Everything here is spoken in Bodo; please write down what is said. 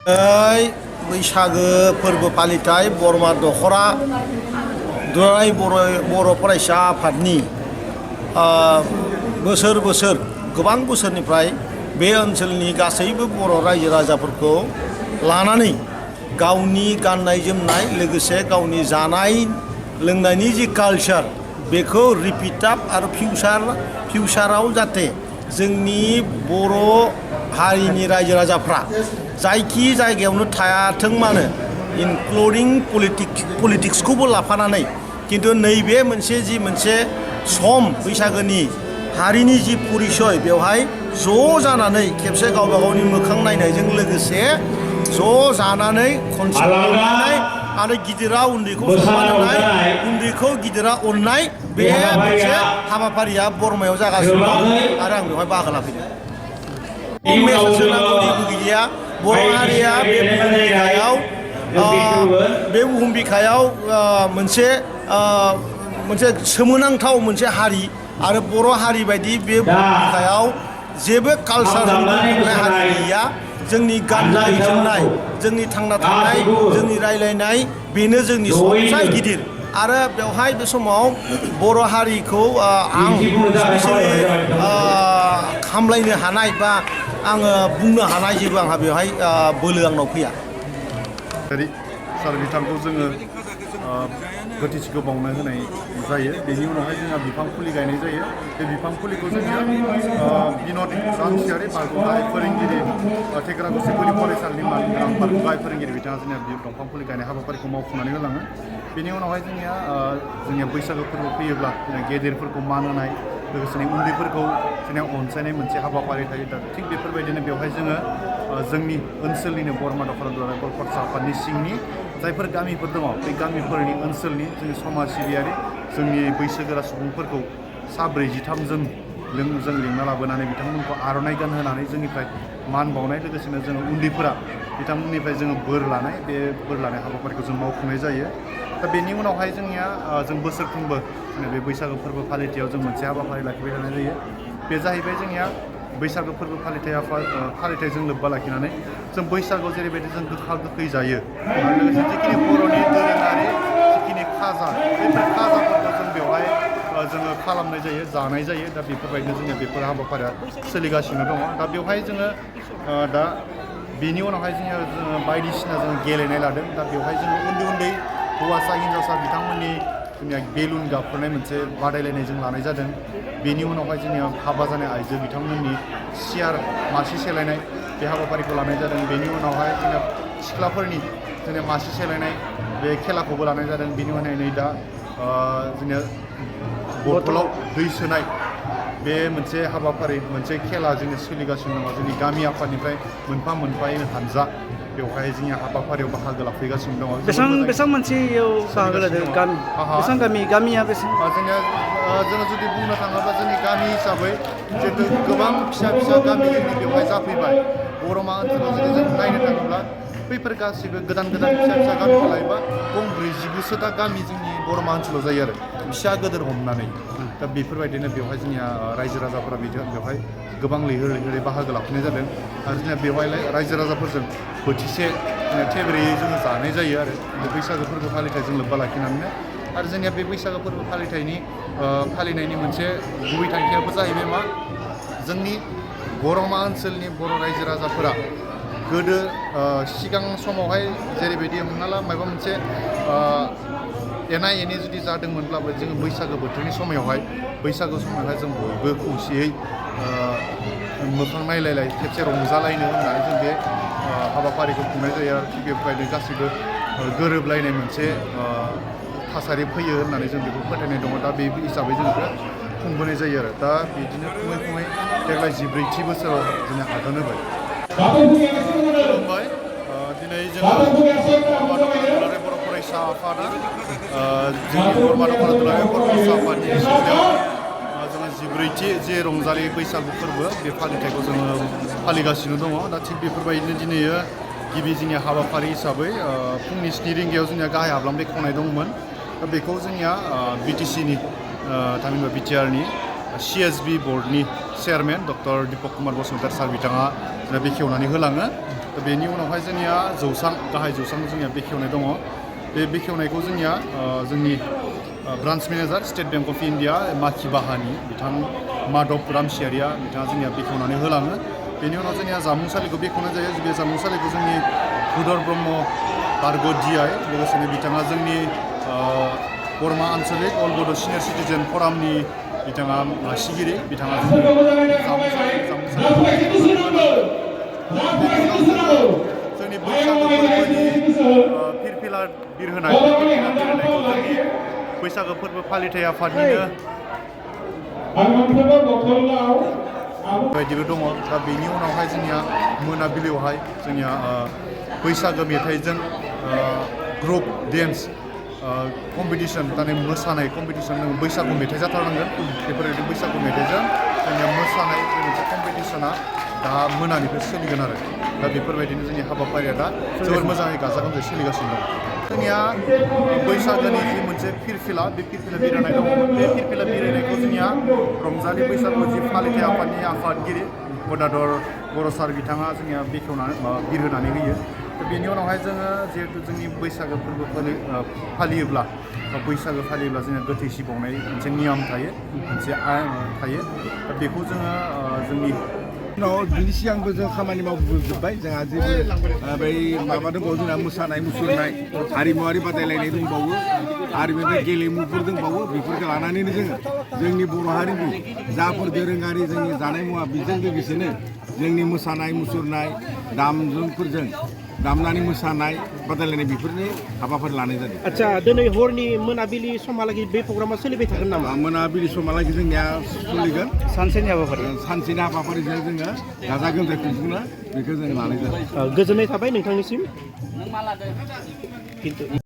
बैसागो फोरबो फालिथाय बरमा दखरा दुलाराय बर' फरायसा आफादनि बोसोर बोसोर गोबां बोसोरनिफ्राय बे ओनसोलनि गासैबो बर' रायजो राजाफोरखौ लानानै गावनि गाननाय जोमनाय लोगोसे गावनि जानाय लोंनायनि जि कालचार बेखौ रिपिट आप आरो फिउचाराव जाहाथे जोंनि बर' हारिनि रायजो राजाफ्रा जायखि जायगायावनो थायाथों मानो इनक्लुडिं पलिटिक्सखौबो लाफानानै किन्तु नैबे मोनसे सम बैसागोनि हारिनि जि परिचय बेवहाय ज' जानानै खेबसे गावबा गावनि मोखां नायनायजों लोगोसे ज' जानानै खनसे अनलायनाय आरो गिदिरा उन्दैखौ सनमान होनाय उन्दैखौ गिदिरा अननाय बे मोनसे हाबाफारिया बरमायाव जागासिनो दं आरो आं बेवहाय बाहागो लाफैदों। मेसेज होनांगौनिबो गैया। बर' हारिया बे बुहुम बिखायाव मोनसे सोमोनांथाव मोनसे हारि आरो बर' हारि बायदि बे बुहुम बिखायाव जेबो कालचारजों बुंफबनाय हारि गैया। जोंनि गाननाय जोमनाय जोंनि थांना थानाय जोंनि रायलायनाय बेनो जोंनि सबसे गिदिर आरो बेवहाय बे समाव बर' हारिखौ आं स्पेसियेलि हामलायनो हानाय बा आङो बुंनो हानाय जेबो आंहा बेवहाय बोलो आंनाव फैया। सार बिथांखौ जोङो गोथैसिखौ बावनो होनाय जायो। बेनि उनावहाय जोंहा बिफां फुलि गायनाय जायो। बे बिफां फुलिखौ जोङो बिन'द रामसियारि बारग'गाहाय फोरोंगिरि थेक्रागुसि गुदि फरायसालिनि मानगोनां बारग'गाहाय फोरोंगिरि बिथाङा जोंनिया दंफां फुलि गायनाय हाबाफारिखौ मावफुंनानै होलाङो। बेनि उनावहाय जोंनिया बैसागो फोरबो फैयोब्ला गेदेरफोरखौ मान होनाय लोगोसे उन्दैफोरखौ जोंनिया अनसायनाय मोनसे हाबाफारि थायो। दा थिग बेफोरबायदिनो बेवहाय जोङो जोंनि ओनसोलनिनो बरमा दखरा दुलाराय बर' फरायसा आफादनि सिंनि जायफोर गामिफोर दङ बे गामिफोरनि ओनसोलनि जोंनि समाज सिबियारि जोंनि बैसोगोरा सुबुंफोरखौ 143 जों लिंना लाबोनानै बिथांमोनखौ आर'नाइ गानहोनानै जोंनिफ्राय मान बावनाय लोगोसेनो जोङो उन्दैफोरा बिथांमोननिफ्राय जोङो बोर लानाय बे बोर लानाय हाबाफारिखौ जों मावफुंनाय जायो। दा बेनि उनावहाय जोंनिया जों बोसोरफ्रोमबो बे बैसागो फोरबो फालिथायाव जों मोनसे हाबाफारि लाखिबाय थानाय जायो। बे जाहैबाय जोंनिया बैसागो फोरबो फालिथायजों लोब्बा लाखिनानै जों बैसागोआव जेरैबायदि जों गोखा गोखै जायो लोगोसे जिखिनि बर'नि दोरोङारि जिखिनि खाजा बेफोर खाजाफोरखौ जों बेवहाय जोङो खालामनाय जायो जानाय जायो। दा बेफोरबायदिनो जोङो बेफोर हाबाफारिया सोलिगासिनो दङ। दा बेवहाय जोङो दा बेनि उनावहाय जोङो बायदिसिना जों गेलेनाय लादों। दा बेवहाय जोङो उन्दै हौवासा हिन्जावसा बिथांमोननि जोंनिया बेलुन गाबखोनाय मोनसे बादायलायनाय जों लानाय जादों। बेनि उनावहाय जोंनिया हाबा जानाय आइजो बिथांमोननि सियार मासि सेलायनाय बे हाबाफारिखौ लानाय जादों। बेनि उनावहाय जोंनिया सिख्लाफोरनि जोंनिया मासि सेलायनाय बे खेलाखौबो लानाय जादों। बेनि उनाव नै दा जोंनिया बथलाव दै सोनाय बे मोनसे हाबाफारि मोनसे खेला जोंनि सोलिगासिनो दङ। जोंनि गामि आफादनिफ्राय मोनफा हानजा बेवहाय जोंनि हाबाफारियाव बाहागो लाफैगासिनो दङ। बेसेबां मोनसेयाव बाहागो लादों गामिया बेसेबां जोंनिया जोङो जुदि बुंनो थाङोब्ला जोंनि गामि हिसाबै जिहेतु गोबां फिसा गामि जोंनि बेवहाय जाफैबाय बरमा ओनसोलाव जुदि जों नायनो थाङोब्ला बैफोर गासिबो गोदान फिसा गामिखौ लायोबा गं 49ता गामि जोंनि बरमा ओनसोलाव जायो आरो फिसा गोदोर हमनानै। दा बेफोरबायदिनो बेवहाय जोंनिया रायजो राजाफोरा बेवहाय गोबां लैहोरै बाहागो लाफैनाय जादों आरो जोंनिया बेवहाय रायजो राजाफोरजों बोथिसे थेब्रेयै जोङो जानाय जायो आरो बे बैसागो फोरबो फालिथायजों लोब्बा लाखिनानैनो। आरो जोंनिया बे बैसागो फोरबो फालिनायनि मोनसे गुबै थांखियाबो जाहैबाय मा जोंनि बरमा ओनसोलनि बर' रायजो राजाफोरा गोदो सिगां समावहाय जेरैबायदि हमना ला माबा मोनसे एना एनि जुदि जादोंमोनब्लाबो जोङो बैसागो बोथोरनि समावहाय जों बयबो खौसेयै मोखां नायलाय खेबसे रंजालायनो होननानै जों बे हाबाफारिखौ खुंनाय जायो। आरो थिग बेबायदिनो गासैबो गोरोबलायनाय मोनसे थासारि फैयो होननानै जों बेखौ फोथायनाय दङ। दा बे हिसाबै जों बेखौ खुंबोनाय जायो आरो दा बिदिनो खुङै देग्लाय 14थि बोसोराव जोंनि आगान होबाय। खुलुमबाय। दिनै जोङो बरमा दखरा दुलाराय बर' फरायसा आफादा जोंनि बरमा दखरा दुलाराय बर' फरायसा आफादनि सिङाव जोङो 14थि जे रंजालि बैसागु फोरबो बे फालिथायखौ जोङो फालिगासिनो दङ। दा थिग बेफोरबायदिनो दिनै गिबि जोंनि हाबाफारि हिसाबै फुंनि 7 रिंगायाव जोंनिया गाहाय हाब्लां बेखेवनाय दंमोन। दा बेखौ जोंनिया बिटिसिनि थामहिनबा बिटिआरनि CSB बर्डनि चेयारमेन डक्टर दीपक कुमार बसुमतारी सार बिथाङा बेखेवनानै होलाङो। दा बेनि उनावहाय जोंनिया जौसां गाहाय जौसां जोंनिया बेखेवनाय दङ बे बेखेवनायखौ जोंनिया जोंनि branch manager State Bank of India माखि बाहानि बिथां माधब रामसियारिया बिथाङा जोंनिया बेखेवनानै होलाङो बेनि उनाव जोंनिया जामुंसालिखौ बेखेवनाय जायो बे जामुंसालिखौ जोंनि हुदर ब्रह्म बारग' DI लोगोसेनो बिथाङा जोंनि बरमा आन्चलिक अल बड' सिनियर सिटिजेन फरामनि बिथाङा सिगिरि बिथाङा जोंनि बैसागो फोरबोनि फिरफिला बिरहोनाय जोंनि बैसागो फोरबो फालिथाय आफादनिनो बायदिबो दङ दा बेनि उनावहाय जोंनिया मोनाबिलियावहाय जोंनिया बैसागो मेथाइजों ग्रुप डेन्स कम्पिटिसन माने मोसानाय कम्पिटिसन बैसागु मेथाइ जाथारनांगोन बेफोरबायदि बैसागु मेथाइजों जोंनिया मोसानाय मोनसे कम्पिटिसना दा मोनानिफ्राय सोलिगोन आरो दा बेफोरबायदिनो जोंनि हाबाफारिया दा जोबोर मोजाङै गाजा गोमजायै सोलिगासिनो दं जोंनिया बैसागोनि जि मोनसे फिरफिला बे फिरफिला बिरहोनाय दङ बे फिरफिला बिरहोनायखौ जोंनिया रंजालि बैसागु जि फालिथाय आफादनि आफादगिरि गदाधर बर' सार बिथाङा जोंनिया बेखेवनानै बिरहोनानै होयो बेनि उनावहाय जोङो जिहेतु जोंनि बैसागो फोरबो फालियोब्ला बैसागो फालियोब्ला जोङो गोथैसि बावनाय मोनसे नियम थायो मोनसे आयेन थायो दा बेखौ जोङो जोंनि उनाव बिनि सिगांबो जों खामानि मावबोजोब्बाय जोंहा जेबो बै माबा दंबावो जोंहा मोसानाय मुसुरनाय हारिमुवारि बादायलायनाय दंबावो आरो बेनिफ्राय गेलेमुफोर दंबावो बेफोरखौ लानानैनो जोङो जोंनि बर' हारिनि जाफोर दोरोङारि जोंनि जानाय मुवा बेजों लोगोसेनो जोंनि मोसानाय मुसुरनाय दामजुफोरजों दामनानै मोसानाय बादायलायनाय बेफोरनि हाबाफारि लानाय जादों आच्छा दिनै हरनि मोनाबिलि समहालागै बे प्रग्रामा सोलिबाय थागोन नामा मोनाबिलि समहालागै जोंनिया सोलिगोन सानसेनि हाबाफारि सानसेनि हाबाफारिजों जोङो गाजा गोमजायै खुंफुंनो बेखौ जों लानाय जादों गोजोननाय थाबाय नोंथांनिसिम